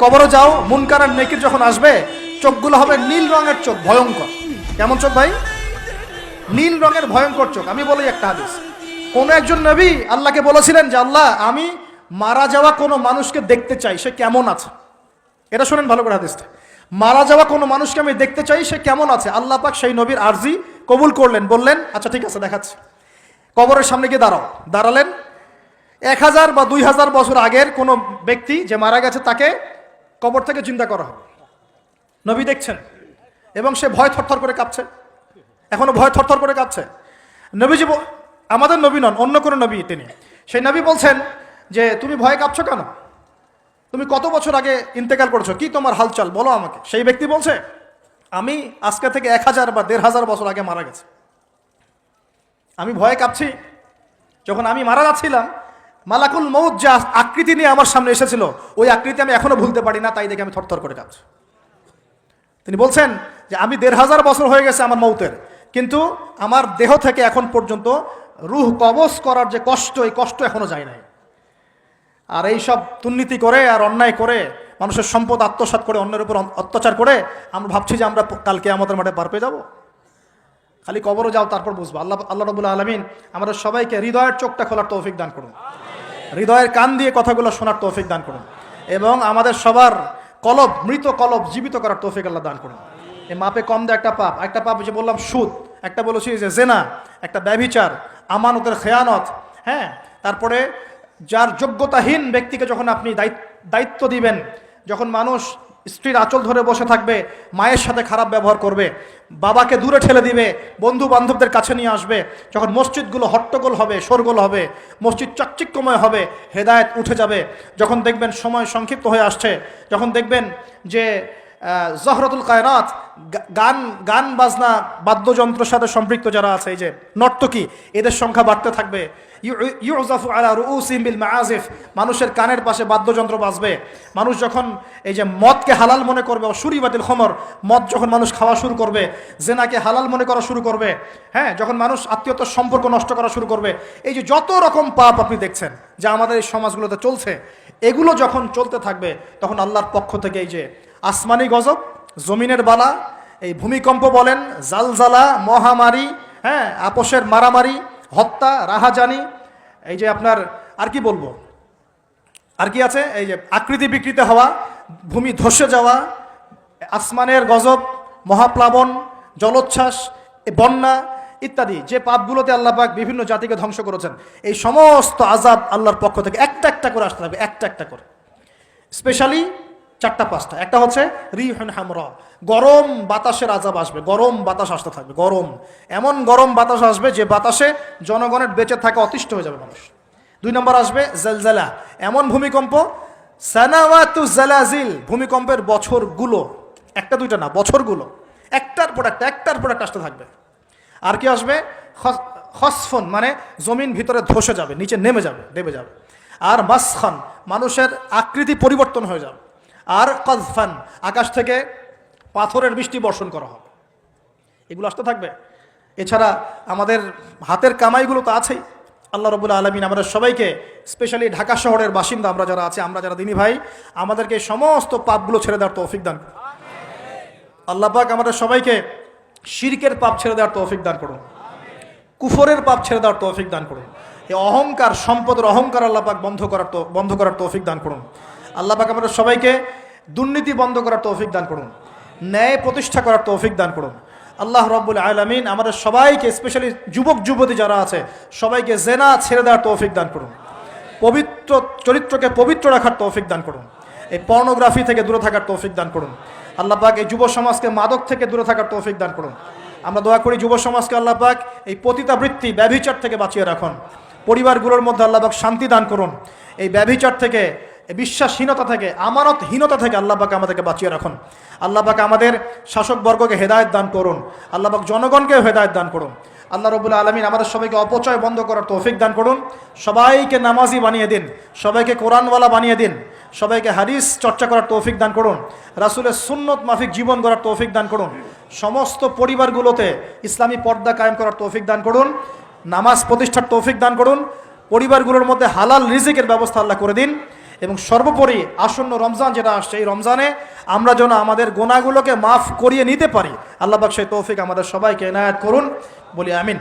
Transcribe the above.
কবরে যাও, মুনকার আর নেকির যখন আসবে চোখগুলো হবে নীল রঙের চোখ, ভয়ঙ্কর। কেমন চোখ ভাই? নীল রঙের ভয়ঙ্কর চোখ। আমি বলি একটা হাদিস, কোন একজন নবী আল্লাহকে বলেছিলেন যে আল্লাহ, আমি মারা যাওয়া কোনো মানুষকে দেখতে চাই, সে কেমন আছে। এটা শোনেন ভালো করে হাদিসটা, মারা যাওয়া কোনো মানুষকে আমি দেখতে চাই, সে কেমন আছে। আল্লাহ পাক সেই নবীর আরজি কবুল করলেন, বললেন আচ্ছা ঠিক আছে দেখাচ্ছি। কবরের সামনে গিয়ে দাঁড়ালেন। 1000 বা 2000 বছর আগের কোনো ব্যক্তি যে মারা গেছে তাকে কবর থেকে চিন্তা করা হবে। নবী দেখছেন এবং সে ভয় থরথর করে কাঁপছে, এখনো ভয় থরথর করে কাঁপছে। নবীজি, আমাদের নবী নন, অন্য কোনো নবী তিনি, সেই নবী বলছেন যে তুমি ভয় কাঁপছো কেন? তুমি কত বছর আগে ইন্তেকাল করেছো, কি তোমার হালচাল বলো আমাকে। সেই ব্যক্তি বলছে আমি আজকে থেকে 1000 বা 1500 বছর আগে মারা গেছে। আমি ভয়ে কাঁপছি। যখন আমি মারা যাচ্ছিলাম, মালাকুল মউত যে আকৃতি নিয়ে আমার সামনে এসেছিল, ওই আকৃতি আমি এখনো ভুলতে পারি না, তাই দেখে আমি থরথর করে কাঁপছি। তিনি বলছেন যে আমি 1500 বছর হয়ে গেছে আমার মউতের, কিন্তু আমার দেহ থেকে এখন পর্যন্ত রূহ কবজ করার যে কষ্ট, এই কষ্ট এখনো যায় নাই। আর এই সব দুর্নীতি করে আর অন্যায় করে মানুষের সম্পদ আত্মসাৎ করে অন্যের উপর অত্যাচার করে আমরা ভাবছি যে আমরা কালকে আমাদের মাঠে পার পেয়ে যাবো। খালি কবরে যাও, তারপর বুঝবো। আল্লাহ রাব্বুল আলামিন আমাদের সবাইকে হৃদয়ের চোখটা খোলার তৌফিক দান করুন, হৃদয়ের কান দিয়ে কথাগুলো শোনার তৌফিক দান করুন, এবং আমাদের সবার কলব, মৃত কলব জীবিত করার তৌফিক আল্লাহ দান করুন। এই মাপে কম দেয় একটা পাপ যে বললাম সুদ, একটা বলেছি যে জেনা, একটা ব্যভিচার, আমানতের খেয়ানত, হ্যাঁ। তারপরে যার যোগ্যতাহীন ব্যক্তিকে যখন আপনি দায়িত্ব দিবেন, যখন মানুষ স্ত্রীর আঁচল ধরে বসে থাকবে, মায়ের সাথে খারাপ ব্যবহার করবে, বাবাকে দূরে ঠেলে দিবে, বন্ধু বান্ধবদের কাছে নিয়ে আসবে, যখন মসজিদগুলো হট্টগোল হবে, শোরগোল হবে, মসজিদ চাকচিক্যময় হবে, হেদায়েত উঠে যাবে, যখন দেখবেন সময় সংক্ষিপ্ত হয়ে আসছে, যখন দেখবেন যে জহরতুল কায়নাত, গান বাজনা বাদ্যযন্ত্রের সাথে সম্পৃক্ত যারা আছে, এই যে নর্তকী, এদের সংখ্যা বাড়তে থাকবে। ইউজাফু আলা রুউসিহিম বিল মাআজিফ, মানুষের কানের পাশে বাদ্যযন্ত্র বাজবে। মানুষ যখন এই যে মদকে হালাল মনে করবে, শুরিবাতিল খমর, মদ যখন মানুষ খাওয়া শুরু করবে, জেনাকে হালাল মনে করা শুরু করবে, হ্যাঁ, যখন মানুষ আত্মীয়তার সম্পর্ক নষ্ট করা শুরু করবে, এই যে যত রকম পাপ আপনি দেখছেন যা আমাদের এই সমাজগুলোতে চলছে, এগুলো যখন চলতে থাকবে, তখন আল্লাহর পক্ষ থেকে এই যে আসমানি গজব, জমিনের বালা, এই ভূমিকম্প বলেন, জালজালা, মহামারী, হ্যাঁ, আপোষের মারামারি, হত্যা, রাহাজানি, এই যে আপনার আর কি বলবো, আর কি আছে, এই যে আকৃতি বিকৃতি হওয়া, ভূমি ধসে যাওয়া, আসমানের গজব, মহাপ্লাবন, জলোচ্ছ্বাস, বন্যা ইত্যাদি, যে পাপগুলোতে আল্লাহ পাক বিভিন্ন জাতিকে ধ্বংস করেছেন, এই সমস্ত আযাব আল্লাহর পক্ষ থেকে একটা একটা করে আসতে থাকবে, একটা একটা করে। স্পেশালি 4-5টা। একটা হচ্ছে রিহুন হামরা, গরম বাতাসের আযাব আসবে, গরম বাতাস আসতে থাকবে, গরম, এমন গরম বাতাস আসবে যে বাতাসে জনগণের বেঁচে থাকা অতিষ্ঠ হয়ে যাবে মানুষ। 2 নম্বর আসবে জালজালা, এমন ভূমিকম্প, সানাওয়াতু জালাজিল, ভূমিকম্পের বছরগুলো, একটা দুইটা না, বছরগুলো একটার পর একটা আসতে থাকবে। আর কি আসবে? খসফন, মানে জমিন ভিতরে ধসে যাবে, নিচে নেমে যাবে। আর মাসখান, মানুষের আকৃতি পরিবর্তন হয়ে যাবে। আর কাযফান, আকাশ থেকে পাথরের বৃষ্টি বর্ষণ করা হবে। এগুলো আসতে থাকবে। এছাড়া আমাদের হাতের কামাইগুলো তো আছেই। আল্লাহ রাব্বুল আলামিন আমাদের সবাইকে, স্পেশালি ঢাকা শহরের বাসিন্দা আমরা যারা আছি, আমরা যারা দিনী ভাই, আমাদেরকে সমস্ত পাপগুলো ছেড়ে দেওয়ার তৌফিক দান করুন। আল্লাহ পাক আমাদের সবাইকে শিরকের পাপ ছেড়ে দেওয়ার তৌফিক দান করুন, কুফরের পাপ ছেড়ে দেওয়ার তৌফিক দান করুন। এই অহংকার, সম্পদের অহংকার আল্লাহ পাক বন্ধ করার তৌফিক দান করুন। আল্লাহ পাক আমাদের সবাইকে দুর্নীতি বন্ধ করার তৌফিক দান করুন, ন্যায় প্রতিষ্ঠা করার তৌফিক দান করুন। আল্লাহ রাব্বুল আলামিন আমাদের সবাইকে, স্পেশালি যুবক যুবতী যারা আছে, সবাইকে জেনা ছেড়ে দেওয়ার তৌফিক দান করুন, পবিত্র চরিত্রকে পবিত্র রাখার তৌফিক দান করুন, এই পর্নোগ্রাফি থেকে দূরে থাকার তৌফিক দান করুন। আল্লাহ পাক এই যুব সমাজকে মাদক থেকে দূরে থাকার তৌফিক দান করুন। আমরা দোয়া করি যুব সমাজকে আল্লাহ পাক এই পতিতাবৃত্তি, ব্যভিচার থেকে বাঁচিয়ে রাখুন। পরিবারগুলোর মধ্যে আল্লাহ পাক শান্তি দান করুন। এই ব্যভিচার থেকে, বিশ্বাসহীনতা থেকে, আমানতহীনতা থেকে আল্লাহ পাক আমাদেরকে বাঁচিয়ে রাখুন। আল্লাহ পাক আমাদের শাসকবর্গকে হেদায়েত দান করুন। আল্লাহ পাক জনগণকেও হেদায়েত দান করুন। আল্লাহ রাব্বুল আলামিন আমাদের সবাইকে অপচয় বন্ধ করার তৌফিক দান করুন। সবাইকে নামাজি বানিয়ে দিন, সবাইকে কোরআনওয়ালা বানিয়ে দিন, সবাইকে হাদিস চর্চা করার তৌফিক দান করুন, রাসূলের সুন্নত মাফিক জীবন গড়ার তৌফিক দান করুন। সমস্ত পরিবারগুলোতে ইসলামী পর্দা কায়েম করার তৌফিক দান করুন, নামাজ প্রতিষ্ঠার তৌফিক দান করুন। পরিবারগুলোর মধ্যে হালাল রিজিকের ব্যবস্থা আল্লাহ করে দিন। এবং সর্বোপরি আসন্ন রমজান যেটা আসছে, এই রমজানে আমরা যেন আমাদের গুনাহগুলোকে মাফ করিয়ে নিতে পারি। আল্লাহ পাক সেই তৌফিক আমাদের সবাইকে এনায়েত করুন, বলি আমিন।